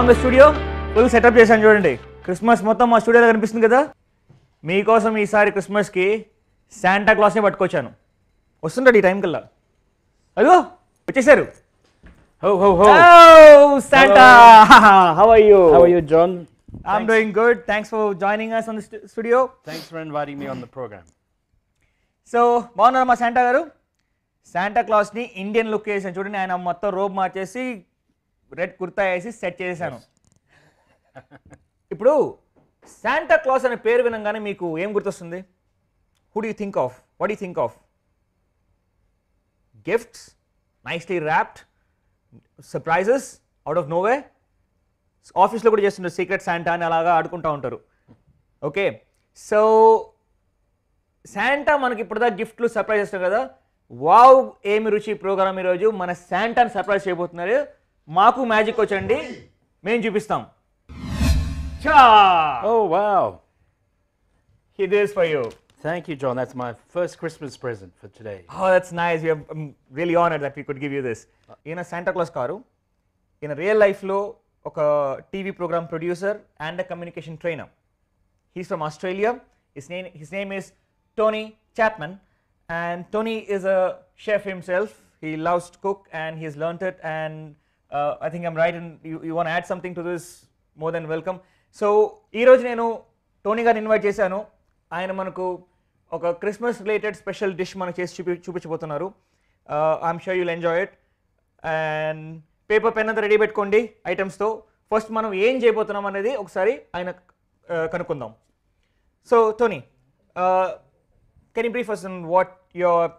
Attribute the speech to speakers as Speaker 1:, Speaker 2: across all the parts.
Speaker 1: the studio. Full setup చేశాను చూడండి. Christmas మొత్తం మా స్టూడియోలో కనిపిస్తుంది కదా. మీకోసం ఈసారి క్రిస్మస్కి శాంటా క్లాస్ని పట్టుకొచ్చాను. వస్తుంటాడు ఈ టైం కల్లా. అదిగో వచ్చేసారు.
Speaker 2: Ho ho ho!
Speaker 1: Oh, Santa! How are you?
Speaker 2: How are you, John?
Speaker 1: I'm doing good. Thanks for joining us on the studio.
Speaker 2: Thanks for inviting me on the program.
Speaker 1: So, బాగున్నారా మా Santa గారు? Santa క్లాస్ని Indian look వేసాను చూడండి. ఆయన మొత్తం robe మార్చేసి red kurta వేసి set చేశాను. ఇప్పుడు శాంటా క్లాస్ అనే పేరు వినగానే మీకు ఏం గుర్తొస్తుంది? Who do you think of? What do you think of? Gifts, nicely wrapped, surprises out of nowhere. ఆఫీస్లో కూడా చేస్తుంటారు సీక్రెట్ శాంటా అని అలాగా ఆడుకుంటూ ఉంటారు. ఓకే, సో శాంటా మనకి ఇప్పుడుదా గిఫ్ట్లు సర్ప్రైజ్ చేస్తారు కదా. వావ్ ఏమి రుచి ప్రోగ్రామ్ ఈరోజు మన శాంటాని సర్ప్రైజ్ చేయబోతున్నారు. మాకు మ్యాజిక్ వచ్చండి, మేము చూపిస్తాం.
Speaker 2: Oh wow!
Speaker 1: Here it is for you.
Speaker 2: Thank you, John. That's my first Christmas present for today.
Speaker 1: Oh, that's nice. I'm really honored that we could give you this. ఈయన Santa Claus కారు. ఈయన real లైఫ్లో ఒక TV program producer and communication trainer. He's from Australia. His name is Tony Chapman, and Tony is a chef himself. He loves to cook and he's learnt it, and I think I'm right, and you want to add something to this, more than welcome. So ఈ రోజు నేను Tony గారిని invite చేశాను. ఆయన మనకు ఒక Christmas related special dish మనకు చేసి చూపించబోతున్నారు. I'm sure you'll enjoy it. And paper pen అంతా రెడీ పెట్టుకోండి ఐటమ్స్తో. ఫస్ట్ మనం ఏం చేయబోతున్నాం అనేది ఒకసారి ఆయన కనుక్కుందాం. So Tony, can you brief us on what you're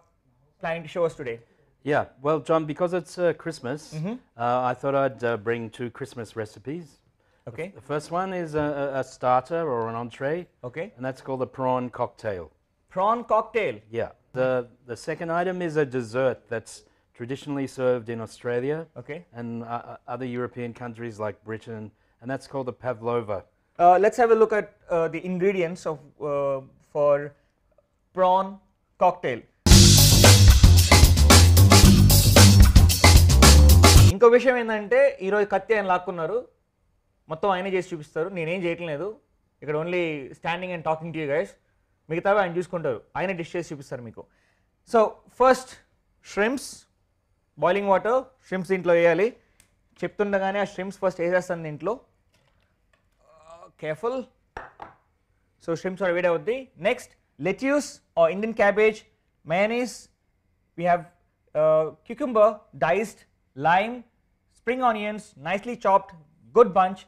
Speaker 1: planning to show us today?
Speaker 2: Yeah, well, John, because it's Christmas, I thought I'd bring two Christmas recipes.
Speaker 1: Okay.
Speaker 2: The first one is a starter or an entree.
Speaker 1: Okay.
Speaker 2: And that's called a prawn cocktail.
Speaker 1: Prawn cocktail.
Speaker 2: Yeah. The second item is a dessert that's traditionally served in Australia.
Speaker 1: Okay.
Speaker 2: And other European countries like Britain, and that's called a pavlova.
Speaker 1: Let's have a look at the ingredients of for prawn cocktail. ఇంకో విషయం ఏంటంటే ఈరోజు కత్తి ఆయన లాక్కున్నారు. మొత్తం ఆయనే చేసి చూపిస్తారు, నేనేం చేయటం లేదు. ఇక్కడ only standing and talking to you guys. మిగతావి ఆయన చూసుకుంటారు, ఆయన డిష్ చేసి చూపిస్తారు మీకు. So first shrimps, boiling water, shrimps దీంట్లో వేయాలి. చెప్తుండగానే ఆ ష్రింప్స్ ఫస్ట్ వేసేస్తాను దీంట్లో. కేర్ఫుల్. సో ష్రింప్స్ ఆర్ వేడి అవుద్ది. Next lettuce or Indian cabbage, mayonnaise, we have cucumber diced, lime, spring onions nicely chopped, good bunch,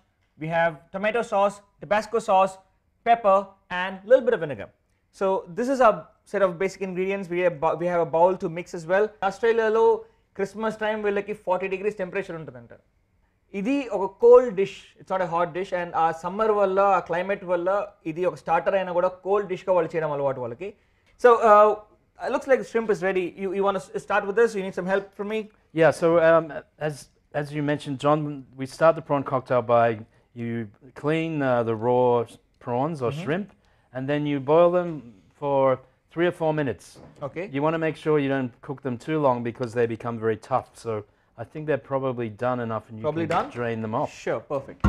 Speaker 1: we have tomato sauce, Tabasco sauce, pepper and a little bit of vinegar. So this is our set of basic ingredients. We have a bowl to mix as well. Australia lo Christmas time వీళ్ళకి 40 degrees temperature ఉంటుందంట. ఇది ఒక cold dish, it's not a hot dish. And ఆ summer వల్ల, ఆ climate వల్ల ఇది ఒక స్టార్టర్ అయినా కూడా కోల్డ్ డిష్గా వాళ్ళు చేయడం అలవాటు వాళ్ళకి. So looks like shrimp is ready. You want to start with this? You need some help from me?
Speaker 2: Yeah, so as you mentioned, John, we start the prawn cocktail by you clean the raw prawns or shrimp, and then you boil them for 3 or 4 minutes.
Speaker 1: Okay.
Speaker 2: You want to make sure you don't cook them too long because they become very tough. So I think they're probably done enough, and you can drain them off.
Speaker 1: Sure, perfect.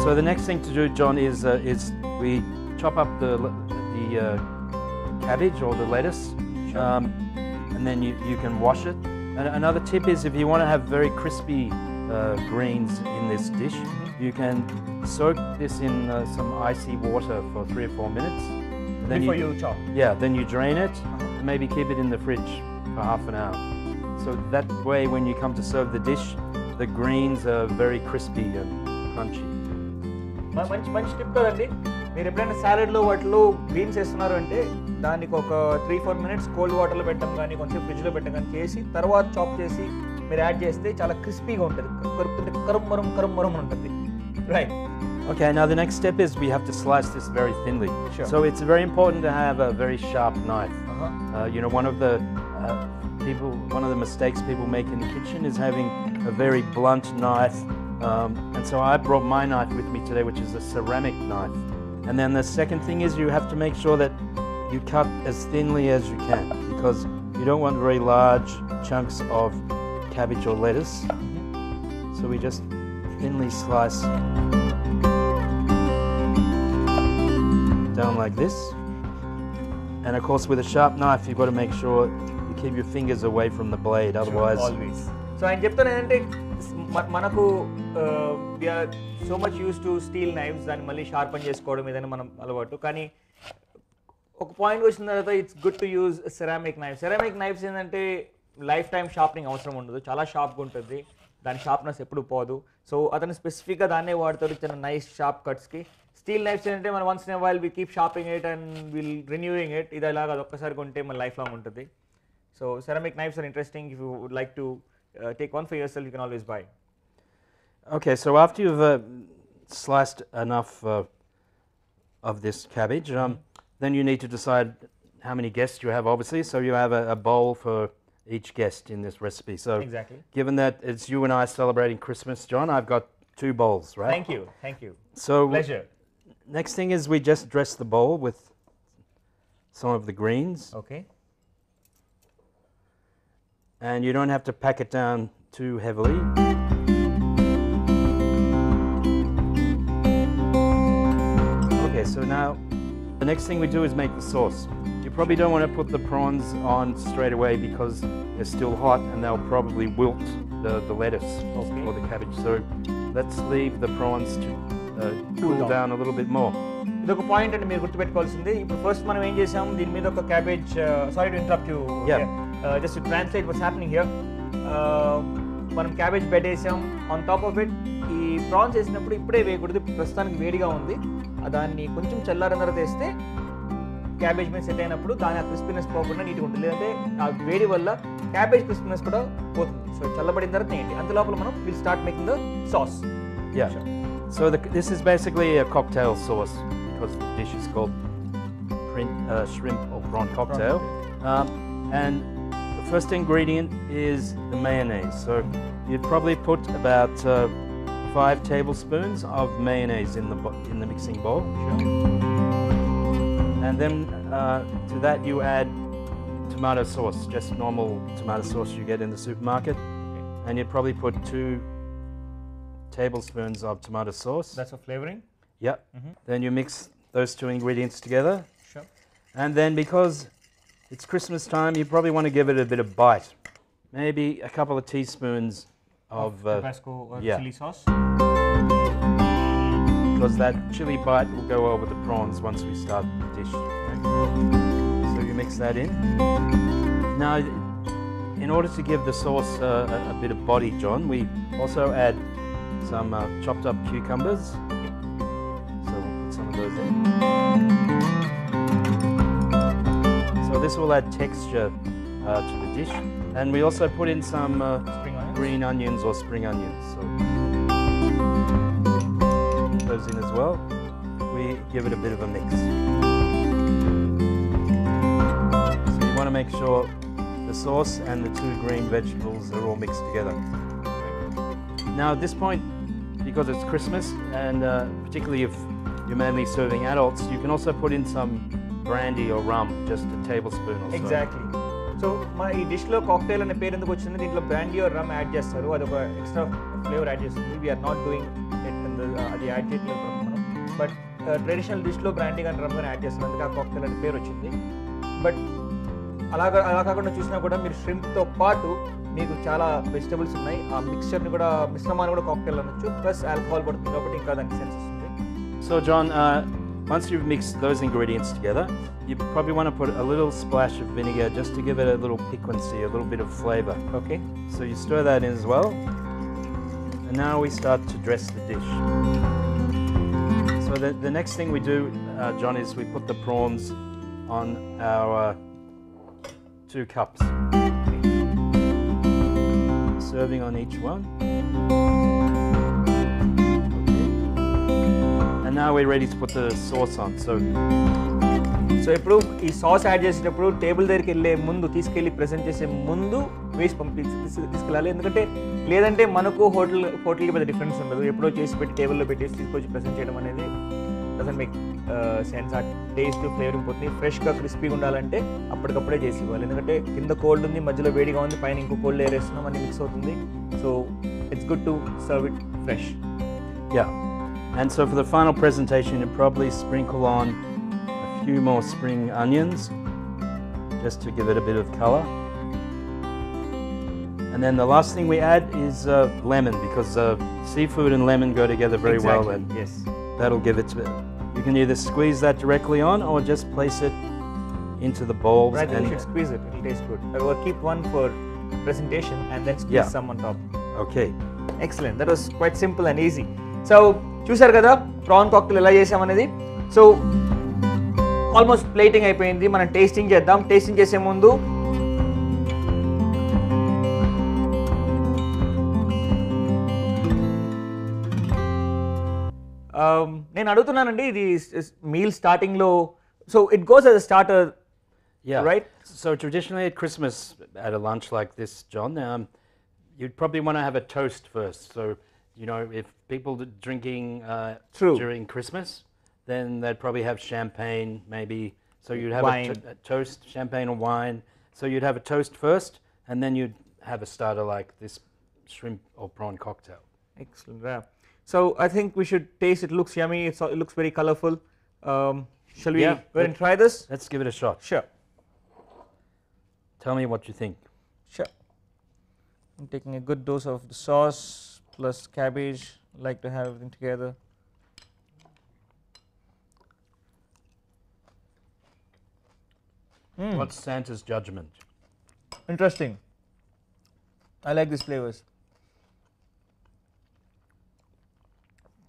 Speaker 2: So the next thing to do, John, is we chop up the cabbage or the lettuce, and then you can wash it. And another tip is if you want to have very crispy greens in this dish, you can soak this in some icy water for 3 or 4 minutes.
Speaker 1: Then before you chop?
Speaker 2: Yeah, then you drain it, and maybe keep it in the fridge for half an hour. So that way when you come to serve the dish, the greens are very crispy and crunchy.
Speaker 1: మంచి tip కదండి. మీరు ఎప్పుడైనా సాలెడ్లో వాటిలో Greens వేస్తున్నారు అంటే దానికి ఒక 3-4 minutes cold వాటర్లో పెట్టడం కానీ కొంచెం ఫ్రిడ్జ్లో పెట్టడం కానీ చేసి తర్వాత చాప్ చేసి మీరు యాడ్ చేస్తే చాలా క్రిస్పీగా ఉంటుంది. కరుపుతుంటే కరుమ్మరం ఉంటుంది. Right.
Speaker 2: Okay, now the next step is we have to slice this very thinly.
Speaker 1: Sure.
Speaker 2: So it's very important to have a very sharp knife. You know, one of the mistakes people make in the kitchen is having a very blunt knife. And so I brought my knife with me today, which is a ceramic knife. And then the second thing is you have to make sure that you cut as thinly as you can, because you don't want very large chunks of cabbage or lettuce. So we just thinly slice down like this. And of course with a sharp knife you've got to make sure you keep your fingers away from the blade, otherwise...
Speaker 1: Always. So ఆయన చెప్తాను ఏంటంటే మనకు we are so much used to steel knives, దాన్ని మళ్ళీ sharpen చేసుకోవడం ఏదైనా మనం అలవాటు, కానీ ఒక పాయింట్ వచ్చిన తర్వాత it's good to use ceramic knifes. Ceramic knifes ఏంటంటే లైఫ్ టైం షార్పనింగ్ అవసరం ఉండదు, చాలా షార్ప్గా ఉంటుంది, దాని షార్ప్నెస్ ఎప్పుడు పోదు. సో అతను స్పెసిఫిక్గా దాన్నే వాడతారు చిన్న నైస్ షార్ప్ కట్స్కి. స్టీల్ నైఫ్స్ ఏంటంటే మనం once in a while we keep sharping it and will renewing it. ఇది అలాగా అది ఒక్కసారి కొంటే మన లైఫ్ లాంగ్ ఉంటుంది. So ceramic knives are interesting. If you would like to take one for yourself, you can always buy.
Speaker 2: Okay, so after you've sliced enough of this cabbage, then you need to decide how many guests you have, obviously. So you have a bowl for each guest in this recipe. So
Speaker 1: exactly.
Speaker 2: Given that it's you and I celebrating Christmas, John, I've got 2 bowls, right?
Speaker 1: Thank you, thank you.
Speaker 2: So
Speaker 1: pleasure.
Speaker 2: Next thing is we just dress the bowl with some of the greens.
Speaker 1: Okay.
Speaker 2: And you don't have to pack it down too heavily. Okay, so now the next thing we do is make the sauce. You probably don't want to put the prawns on straight away because they're still hot and they'll probably wilt the lettuce or the cabbage. So let's leave the prawns to cool down a little bit more.
Speaker 1: ఇదొక point అంటే మీరు గుర్తుపెట్టుకోవాల్సింది. ఇప్పుడు first మనం ఏం చేసాం, దీని మీద ఒక cabbage, sorry to interrupt you, just to translate what's happening here. మనం క్యాబేజ్ పెట్టేసాం. ఆన్ టాప్ ఆఫ్ ఇట్ ఈ ప్రాన్స్ వేసినప్పుడు ఇప్పుడే వేయకూడదు, ప్రస్తుతానికి వేడిగా ఉంది, దాన్ని కొంచెం చల్లారిన తర్వాత వేస్తే క్యాబేజ్ మీద సెట్ అయినప్పుడు దాని ఆ క్రిస్పీనెస్ పోకుండా నీట్గా ఉంటుంది. లేదంటే ఆ వేడి వల్ల క్యాబేజ్ క్రిస్పీనెస్ కూడా పోతుంది. సో చల్లబడిన తర్వాత ఏంటి అంత లోపల మనం will start making the sauce.
Speaker 2: Yeah. So this is basically a cocktail sauce because the dish is called shrimp or prawn cocktail. And the first ingredient is the mayonnaise. So you'd probably put about 5 tablespoons of mayonnaise in the mixing bowl.
Speaker 1: Sure.
Speaker 2: And then to that you add tomato sauce, just normal tomato sauce you get in the supermarket.
Speaker 1: Okay.
Speaker 2: And you'd probably put 2 tablespoons of tomato sauce.
Speaker 1: That's for flavoring.
Speaker 2: Yep. Then you mix those 2 ingredients together.
Speaker 1: Sure.
Speaker 2: And then because it's Christmas time, you probably want to give it a bit of bite. Maybe a couple of teaspoons of
Speaker 1: Tabasco or chili sauce.
Speaker 2: Because that chili bite will go well with the prawns once we start the dish. Okay? So you mix that in. Now, in order to give the sauce a bit of body, John, we also add some chopped up cucumbers. So we'll put some of those in. So this will add texture to the dish. And we also put in some green onions or spring onions. So put those in as well. We give it a bit of a mix. So you want to make sure the sauce and the 2 green vegetables are all mixed together. Now at this point, because it's Christmas and particularly if you're mainly serving adults, you can also put in some brandy or rum, just a tablespoon or so.
Speaker 1: Exactly. So మన ఈ డిష్లో cocktail అనే పేరు ఎందుకు వచ్చింది, దీంట్లో brandy are rum add చేస్తారు, అది ఒక ఎక్స్ట్రా ఫ్లేవర్ యాడ్ చేస్తుంది. వీఆర్ నాట్ డూయింగ్ అది యాడ్ చేయట్లేదు మనం, బట్ ట్రెడిషనల్ డిష్లో బ్రాండీ కానీ రమ్ కానీ యాడ్ చేస్తారు, అందుకే ఆ కాక్టైల్ అనే పేరు వచ్చింది. బట్ అలా కాకుండా చూసినా కూడా మీరు ష్రింప్తో పాటు మీకు చాలా వెజిటబుల్స్ ఉన్నాయి, ఆ మిక్స్చర్ని కూడా మిశ్రమాన్ని కూడా కాక్టైల్ అనొచ్చు, ప్లస్ ఆల్కహాల్ పడుతుంది కాబట్టి ఇంకా దానికి సెన్స్ వస్తుంది.
Speaker 2: So John, once you've mixed those ingredients together, you probably want to put a little splash of vinegar just to give it a little piquancy, a little bit of flavour.
Speaker 1: Okay.
Speaker 2: So you stir that in as well. And now we start to dress the dish. So the next thing we do, John, is we put the prawns on our 2 cups. Serving on each one. And now we're ready to put the sauce on. So
Speaker 1: ఇప్పుడు ఈ sauce add చేసేటప్పుడు table దగ్గరికి వెళ్ళే ముందు తీసుకెళ్ళి present చేసే ముందు వేసి తీసుకెళ్ళాలి, ఎందుకంటే లేదంటే మనకు హోటల్కి పెద్ద డిఫరెన్స్ ఉండదు. ఎప్పుడో చేసి పెట్టి టేబుల్లో పెట్టేసి తీసుకొచ్చి ప్రెజెంట్ చేయడం అనేది డజంట్ మేక్ సెన్స్. ఆ టేస్ట్ ఫ్లేవరింగ్ పోతుంది. ఫ్రెష్గా క్రిస్పీగా ఉండాలంటే అప్పటికప్పుడే చేసి ఇవ్వాలి, ఎందుకంటే కింద కోల్డ్ ఉంది, మధ్యలో వేడిగా ఉంది, పైన ఇంకో కోల్డ్ ఎయిర్ వేస్తున్నాం, అన్ని మిక్స్ అవుతుంది. So it's good to serve it fresh.
Speaker 2: Yeah. And so for the final presentation, you probably sprinkle on a few more spring onions just to give it a bit of colour. And then the last thing we add is lemon, because seafood and lemon go together very well, and
Speaker 1: Yes.
Speaker 2: that'll give it. You can either squeeze that directly on or just place it into the bowls.
Speaker 1: Right, you
Speaker 2: and
Speaker 1: should squeeze it. It'll taste good. Or keep one for presentation and then squeeze
Speaker 2: Yeah.
Speaker 1: some on top.
Speaker 2: Okay.
Speaker 1: Excellent. That was quite simple and easy. So చూసారు కదా PRAN cocktail ఎలా చేసామనేది. So almost plating అయిపోయింది. మనం tasting చేద్దాం. Tasting చేసే ముందు నేను అడుగుతున్నానండి, ఇది మీల్ స్టార్టింగ్లో, so it goes as a starter.
Speaker 2: Yeah.
Speaker 1: Right?
Speaker 2: So traditionally at Christmas, at a lunch like this, John, you'd probably want to have a toast first. So, you know, if people are drinking
Speaker 1: True.
Speaker 2: during Christmas, then they'd probably have champagne, maybe. So you'd have
Speaker 1: Wine.
Speaker 2: a toast, champagne or wine. So you'd have a toast first, and then you'd have a starter like this shrimp or prawn cocktail.
Speaker 1: Excellent. Yeah. So I think we should taste. It looks yummy. It looks very colorful. Shall we
Speaker 2: Yeah.
Speaker 1: go ahead and try this?
Speaker 2: Let's give it a shot.
Speaker 1: Sure.
Speaker 2: Tell me what you think.
Speaker 1: Sure. I'm taking a good dose of the sauce plus cabbage. I like to have everything together.
Speaker 2: What's Santa's judgment?
Speaker 1: Interesting. I like these flavors.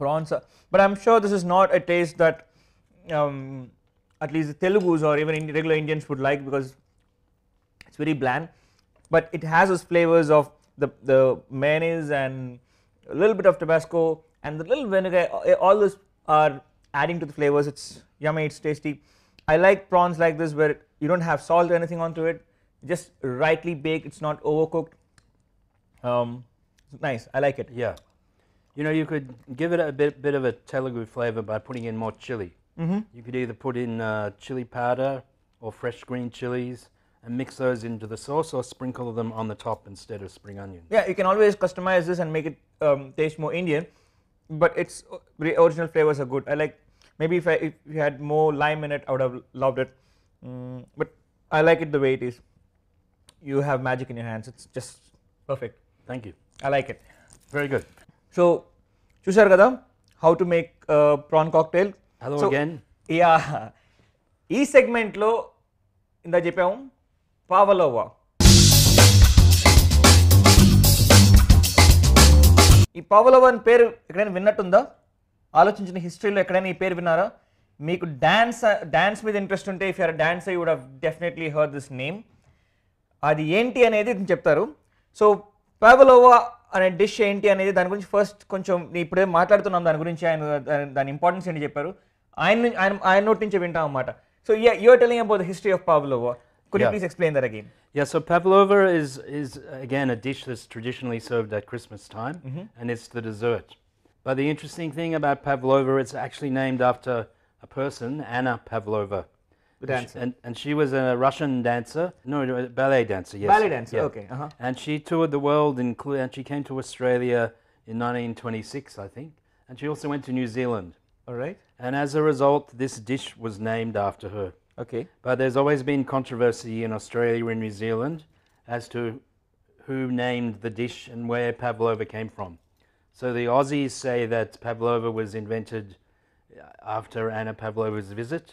Speaker 1: Prawns are, but I'm sure this is not a taste that at least the Telugus or even regular Indians would like, because it's very bland. But it has those flavors of the mayonnaise and a little bit of Tabasco and the little vinegar. All those are adding to the flavors. It's yummy, it's tasty. I like prawns like this where you don't have salt or anything onto it, just rightly baked, it's not overcooked. Nice, I like it.
Speaker 2: Yeah. You know, you could give it a bit of a Telugu flavour by putting in more chili. You could either put in chili powder or fresh green chilies and mix those into the sauce, or sprinkle them on the top instead of spring onions.
Speaker 1: Yeah, you can always customize this and make it taste more Indian, but its original flavors are good. I like, maybe if you had more lime in it, I would have loved it. But I like it the way it is. You have magic in your hands. It's just perfect.
Speaker 2: Thank you.
Speaker 1: I like it.
Speaker 2: Very good.
Speaker 1: So, చూసారు కదా how to make prawn cocktail.
Speaker 2: Hello
Speaker 1: So,
Speaker 2: again.
Speaker 1: Yeah. ఈ సెగ్మెంట్లో ఇందా చెప్పాము పావలోవా. ఈ పావలోవా అని పేరు ఎక్కడైనా విన్నట్టుందా? ఆలోచించిన హిస్టరీలో ఎక్కడైనా ఈ పేరు విన్నారా? మీకు డాన్స్ మీద ఇంట్రెస్ట్ ఉంటే, if you're dancer you would have definitely heard this name. అది ఏంటి అనేది చెప్తారు. సో పావలోవా అనే డిష్ ఏంటి అనేది, దాని గురించి ఫస్ట్ కొంచెం ఇప్పుడే మాట్లాడుతున్నాం దాని గురించి. దాని ఇంపార్టెన్స్ ఏంటి చెప్పారు, ఆయన నోటి నుంచి వింటాం అన్నమాట. So you are telling about the history of pavlova. Could you please explain that again?
Speaker 2: Yeah, so pavlova is again a dish that's traditionally served at Christmas time, and it's the dessert. But the interesting thing about pavlova, it's actually named after a person, Anna Pavlova.
Speaker 1: The dancer.
Speaker 2: And she was a Russian dancer, no, ballet dancer, yes.
Speaker 1: Ballet dancer,
Speaker 2: yeah.
Speaker 1: okay.
Speaker 2: And she toured the world, and she came to Australia in 1926, I think, and she also went to New Zealand.
Speaker 1: All right.
Speaker 2: And as a result, this dish was named after her.
Speaker 1: Okay.
Speaker 2: But there's always been controversy in Australia and New Zealand as to who named the dish and where pavlova came from. So the Aussies say that pavlova was invented after Anna Pavlova's visit,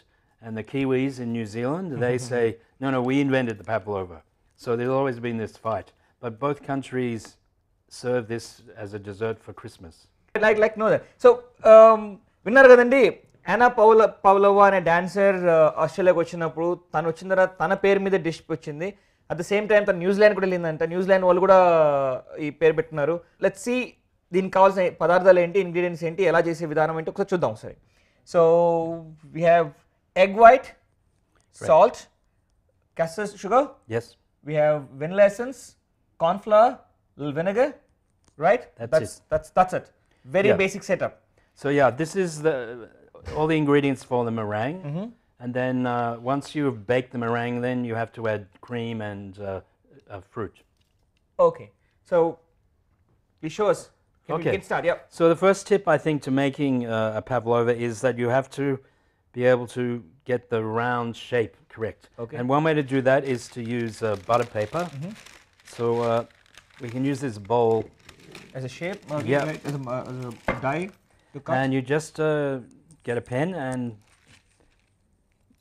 Speaker 2: and the Kiwis in New Zealand, they say, no, we invented the pavlova. So there's always been this fight. But both countries serve this as a dessert for Christmas.
Speaker 1: Like know that. So, విన్నారు కదండి, యానా పౌలోవా అనే dancer ఆస్ట్రేలియాకి వచ్చినప్పుడు తను వచ్చిన తర్వాత తన పేరు మీద డిష్ వచ్చింది. అట్ ద సేమ్ టైం తను న్యూజిలాండ్ కూడా వెళ్ళిందంట. న్యూజిలాండ్ వాళ్ళు కూడా ఈ పేరు పెట్టినారు. లెట్స్ సీ దీనికి కావాల్సిన పదార్థాలు ఏంటి, ఇంగ్రీడియంట్స్ ఏంటి, ఎలా చేసే విధానం ఏంటి ఒకసారి చూద్దాం ఒకసారి. So we have egg white, salt, castor sugar.
Speaker 2: Yes.
Speaker 1: We have vanilla essence, corn flour, little vinegar, right?
Speaker 2: That's
Speaker 1: it. That's it. Very basic setup.
Speaker 2: So yeah, this is all the ingredients for the meringue. And then once you've baked the meringue, then you have to add cream and fruit.
Speaker 1: Okay. So, please show us. Can we get started? Yeah.
Speaker 2: So the first tip, I think, to making a pavlova is that you have to be able to get the round shape correct.
Speaker 1: Okay.
Speaker 2: And one way to do that is to use butter paper. So we can use this bowl.
Speaker 1: As a shape?
Speaker 2: Yeah.
Speaker 1: As a die to cut?
Speaker 2: And you just get a pen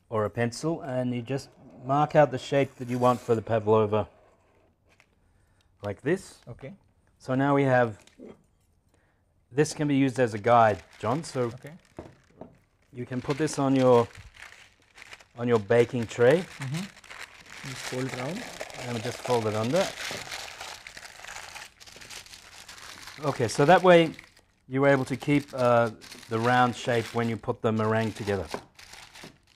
Speaker 2: or a pencil, and you just mark out the shape that you want for the pavlova, like this.
Speaker 1: Okay.
Speaker 2: So now we have, this can be used as a guide, John. So you can put this on your baking tray.
Speaker 1: Just fold it around.
Speaker 2: And just fold it under. Okay, so that way you're able to keep the round shape when you put the meringue together.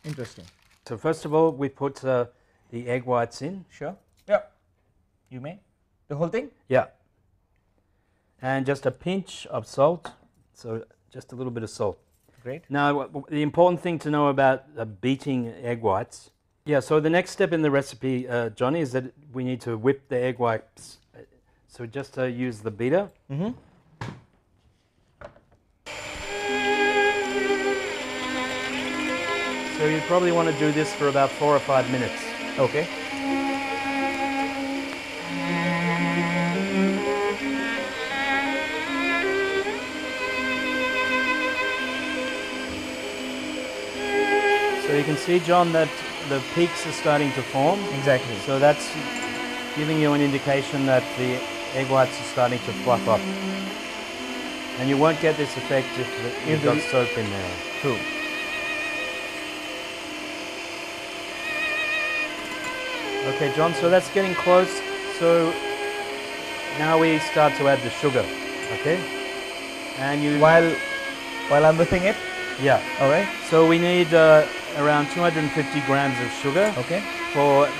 Speaker 1: Interesting.
Speaker 2: So first of all, we put the egg whites in.
Speaker 1: Sure. Yeah. You may. The whole thing?
Speaker 2: Yeah. And just a pinch of salt. So just a little bit of salt.
Speaker 1: Great.
Speaker 2: Now, the important thing to know about beating egg whites. Yeah, so the next step in the recipe, Johnny, is that we need to whip the egg whites. So just use the beater. So you probably want to do this for about 4 or 5 minutes.
Speaker 1: Okay.
Speaker 2: So you can see, John, that the peaks are starting to form.
Speaker 1: Exactly.
Speaker 2: So that's giving you an indication that the egg whites are starting to fluff up. And you won't get this effect if you've got soap in there.
Speaker 1: True.
Speaker 2: Okay, John, so that's getting close. So now we start to add the sugar, okay? And you...
Speaker 1: While I'm whipping it?
Speaker 2: Yeah.
Speaker 1: Alright.
Speaker 2: So we need around 250 grams of sugar.
Speaker 1: Okay.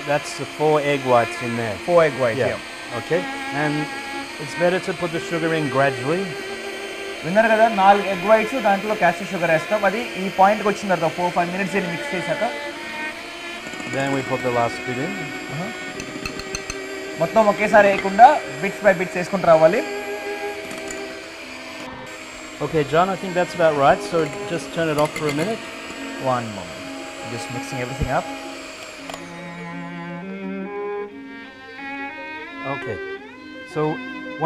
Speaker 2: That's the 4 egg whites in there.
Speaker 1: 4 egg whites, yeah.
Speaker 2: Okay. And it's better to put the sugar in gradually.
Speaker 1: విన్నారు కదా 4 egg whites దాంట్లో castor sugar వేస్తాం అది ఈ పాయింట్కి వచ్చిన తర్వాత 4-5 minutes దీన్ని మిక్స్ చేశాక
Speaker 2: Then we put the last bit in.
Speaker 1: మొత్తం ఒకేసారి వేయకుండా బిట్స్ బై బిట్స్ వేసుకుంటూ రావాలి.
Speaker 2: Okay, John, I think that's about right. So just turn it off for a minute.
Speaker 1: One moment. Just mixing everything up.
Speaker 2: Okay. So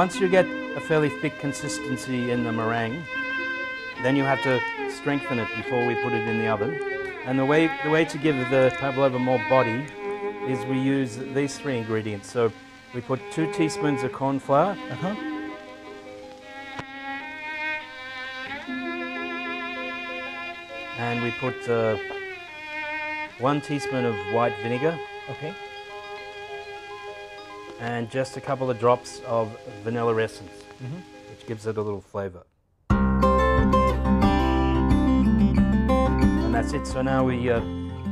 Speaker 2: once you get a fairly thick consistency in the meringue, then you have to strengthen it before we put it in the oven. And the way to give the pavlova more body is we use these 3 ingredients. So we put 2 teaspoons of corn flour. And we put 1 teaspoon of white vinegar.
Speaker 1: Okay.
Speaker 2: And just a couple of drops of vanilla essence, which gives it a little flavor. And that's it. So now we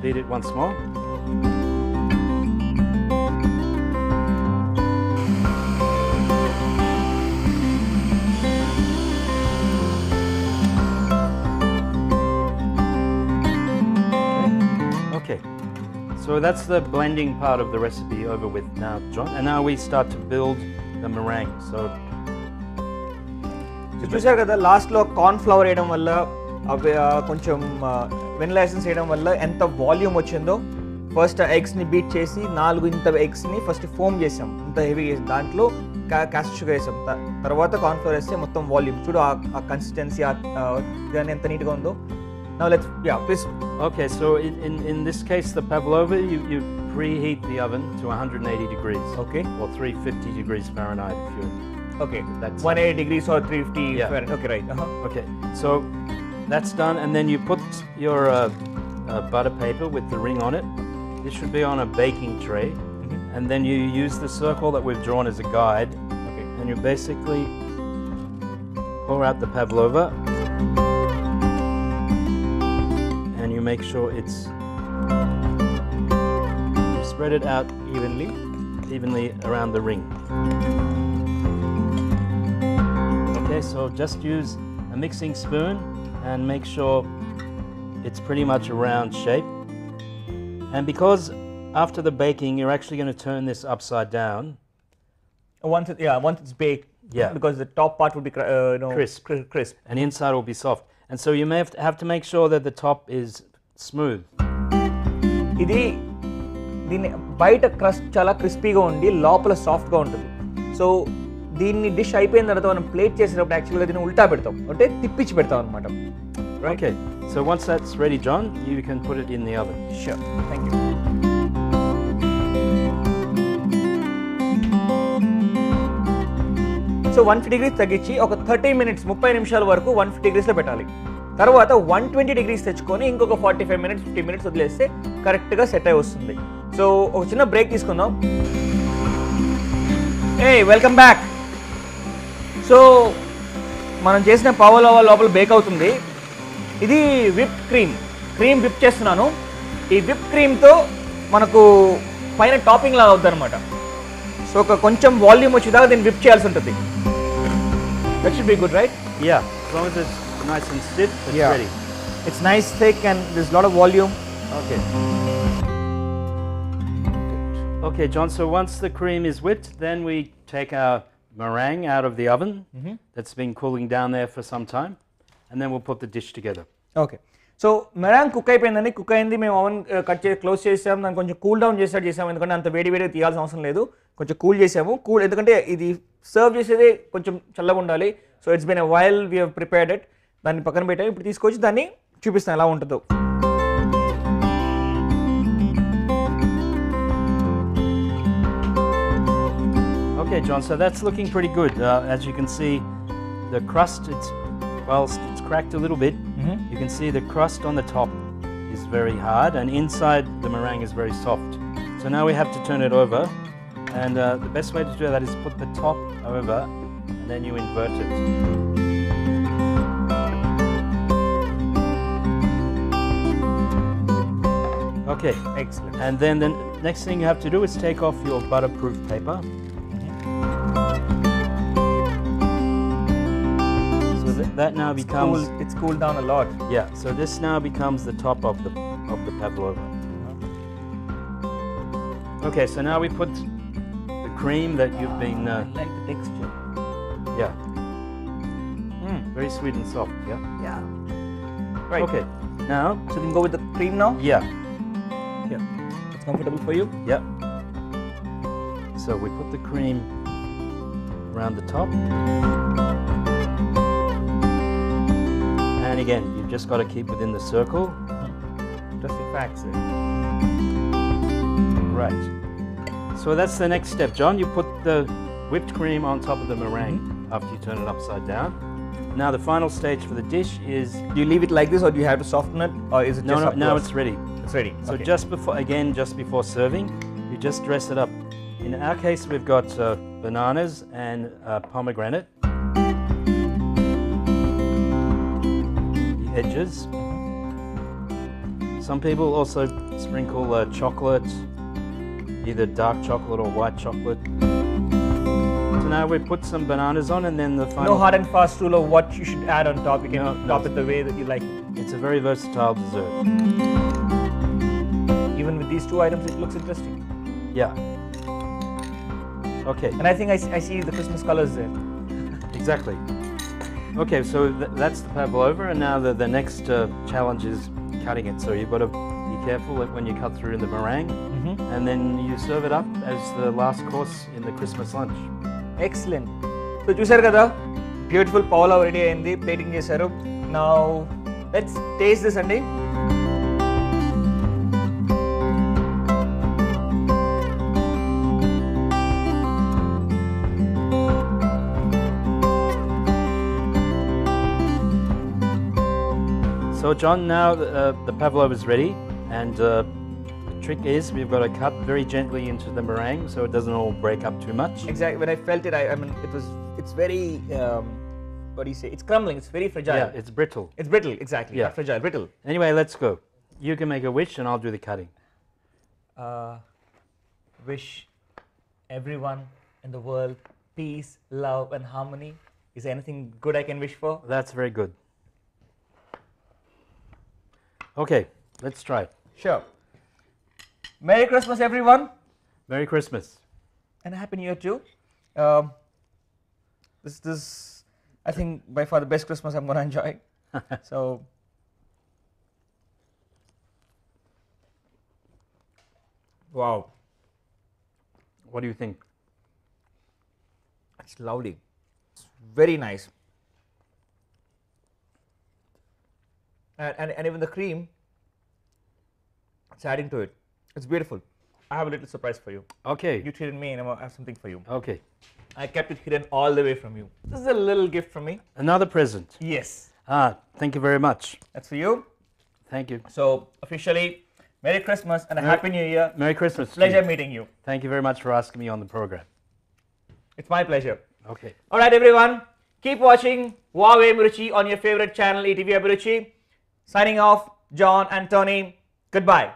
Speaker 2: beat it once more. Okay. So that's the blending part of the recipe over with now, John. And now we start to build the meringue. So
Speaker 1: చూసారు కదా లాస్ట్లో corn flour వేయడం వల్ల కొంచెం vanilla essence వేయడం వల్ల ఎంత volume వచ్చిందో. ఫస్ట్ ఎగ్స్ని బీట్ చేసి 4 ఇంత ఎగ్స్ని ఫస్ట్ ఫోమ్ చేసాం, ఇంత హెవీ చేసి దాంట్లో క్యాస్టర్ షుగర్ వేసాం, తర్వాత కార్న్ ఫ్లవర్ వేస్తే మొత్తం వాల్యూమ్ చూడు ఆ కన్సిస్టెన్సీ దాన్ని ఎంత నీట్గా ఉందో. Now let's, please.
Speaker 2: Okay, so in this case, the pavlova, you preheat the oven to 180 degrees.
Speaker 1: Okay.
Speaker 2: Or 350 degrees Fahrenheit if you're...
Speaker 1: Okay, that's 180 degrees or 350 Fahrenheit. Okay, right.
Speaker 2: Okay, so that's done, and then you put your butter paper with the ring on it. This should be on a baking tray, and then you use the circle that we've drawn as a guide.
Speaker 1: Okay.
Speaker 2: And you basically pour out the pavlova. You make sure you spread it out evenly around the ring. Okay, so just use a mixing spoon and make sure it's pretty much a round shape. And because after the baking, you're actually going to turn this upside down.
Speaker 1: Once it's baked,
Speaker 2: Yeah.
Speaker 1: because the top part would be
Speaker 2: Crisp.
Speaker 1: crisp.
Speaker 2: And inside will be soft. And so you may have to make sure that the top is smooth.
Speaker 1: ఇది దీని బయట crust చాలా క్రిస్పీగా ఉండి లోపల సాఫ్ట్గా ఉంటుంది. So దీన్ని డిష్ అయిపోయిన తర్వాత మనం ప్లేట్ చేసేటప్పుడు యాక్చువల్గా దీన్ని ఉల్టా పెడతాం అంటే తిప్పించి పెడతాం అనమాట.
Speaker 2: Okay, so once that's ready, John, you can put it in the oven.
Speaker 1: Sure, thank you. So 150 degrees తగ్గించి ఒక 30 minutes 30 నిమిషాల వరకు 150 degreesలో పెట్టాలి. తర్వాత 120 degrees తెచ్చుకొని ఇంకొక 45 minutes 50 minutes వదిలేస్తే కరెక్ట్గా సెట్ అయి వస్తుంది. సో ఒక చిన్న బ్రేక్ తీసుకుందాం. Welcome back. సో మనం చేసిన పావలవా లోపల బేక్ అవుతుంది. ఇది విప్ క్రీమ్ విప్ చేస్తున్నాను. ఈ విప్ క్రీమ్తో మనకు పైన టాపింగ్ లాగా అవుతుంది అనమాట. సో ఒక కొంచెం వాల్యూమ్ వచ్చేదాకా దీన్ని విప్ చేయాల్సి ఉంటుంది. That should be good, right?
Speaker 2: Yeah, as long as it's nice and stiff, it's ready.
Speaker 1: It's nice thick and there's a lot of volume.
Speaker 2: Okay. Okay, John, so once the cream is whipped, then we take our meringue out of the oven that's been cooling down there for some time, and then we'll put the dish together.
Speaker 1: Okay, so meringue cook అయిపోయిందండి. Cook అయింది, మేము oven close చేసాం, దాన్ని కొంచెం cool down చేసాము. ఎందుకంటే అంత వేడి తీయాల్సిన అవసరం లేదు, కొంచెం కూల్ చేసాము. ఎందుకంటే ఇది సర్వ్ చేసేది కొంచెం చల్లగా ఉండాలి. So it's been a while we have prepared it. దాన్ని పక్కన పెట్టాము. ఇప్పుడు తీసుకొచ్చి దాన్ని చూపిస్తాను ఎలా ఉంటుందో.
Speaker 2: Okay, John, so that's looking pretty good. As you can see, the crust, whilst it's cracked a little bit, you can see the crust on the top is very hard and inside the meringue is very soft. So now we have to turn it over, and the best way to do that is put the top over and then you invert it. Okay,
Speaker 1: Excellent.
Speaker 2: and then the next thing you have to do is take off your butterproof paper. That now becomes
Speaker 1: It's cooled down a lot.
Speaker 2: Yeah, so this now becomes the top of the pavlova. Okay, so now we put the cream that you've been
Speaker 1: I like the texture.
Speaker 2: yeah. Very sweet and soft, yeah.
Speaker 1: Yeah. Right.
Speaker 2: Okay. Now,
Speaker 1: So we can go with the cream now.
Speaker 2: yeah.
Speaker 1: Yeah. It's comfortable for you.
Speaker 2: Yeah. So we put the cream around the top. And again, you've just got to keep within the circle.
Speaker 1: Interesting facts.
Speaker 2: Right. So that's the next step, John. You put the whipped cream on top of the meringue after you turn it upside down. Now the final stage for the dish is
Speaker 1: Do you leave it like this, or do you have to soften it, or is it just up
Speaker 2: now
Speaker 1: close?
Speaker 2: it's ready.
Speaker 1: It's ready.
Speaker 2: So
Speaker 1: Okay.
Speaker 2: just before serving, you just dress it up. In our case, we've got bananas and pomegranate. The edges. Some people also sprinkle chocolate, either dark chocolate or white chocolate. So now we put some bananas on, and then the final.
Speaker 1: No hard and fast rule of what you should add on top. You can
Speaker 2: No,
Speaker 1: top it the way that you like.
Speaker 2: It's a very versatile dessert.
Speaker 1: Even with these two items, it looks interesting.
Speaker 2: Yeah. Okay.
Speaker 1: And I think I see the Christmas colors there.
Speaker 2: Exactly. Okay, so that's the pavlova, and now the next challenge is cutting it. So you've got to be careful when you cut through the meringue, and then you serve it up as the last course in the Christmas lunch.
Speaker 1: Excellent. So చూసారు కదా, beautiful పౌలా ready అయింది, plating చేశారు. Now let's taste this అండి.
Speaker 2: So John, now the pavlova is ready, and the trick is we've got to cut very gently into the meringue so it doesn't all break up too much.
Speaker 1: Exactly. When I felt it, I mean, it's very, what do you say? It's crumbling. It's very fragile.
Speaker 2: Yeah, it's brittle.
Speaker 1: It's brittle. Exactly.
Speaker 2: Yeah.
Speaker 1: Not fragile. Brittle.
Speaker 2: Anyway, let's go. You can make a wish and I'll do the cutting.
Speaker 1: Wish everyone in the world peace, love, and harmony. Is there anything good I can wish for?
Speaker 2: That's very good. Okay, let's try it.
Speaker 1: Sure. Merry Christmas, everyone,
Speaker 2: Merry Christmas.
Speaker 1: and a Happy New Year too. This I think by far the best Christmas I'm going to enjoy. So, wow,
Speaker 2: What do you think?
Speaker 1: it's lovely. It's very nice. And even the cream, it's adding to it. It's beautiful. I have a little surprise for you.
Speaker 2: Okay.
Speaker 1: You treated me, and I have something for you.
Speaker 2: Okay.
Speaker 1: I kept it hidden all the way from you. This is a little gift from me.
Speaker 2: Another present.
Speaker 1: Yes,
Speaker 2: Thank you very much.
Speaker 1: that's for you.
Speaker 2: Thank you.
Speaker 1: So officially, Merry Christmas and a Happy New Year.
Speaker 2: Merry Christmas. to
Speaker 1: Pleasure
Speaker 2: you.
Speaker 1: meeting you.
Speaker 2: Thank you very much for asking me on the program.
Speaker 1: It's my pleasure.
Speaker 2: Okay.
Speaker 1: All right, everyone. Keep watching Wow Emi Ruchi on your favorite channel, ETV Abhiruchi. Signing off, John and Tony. Goodbye.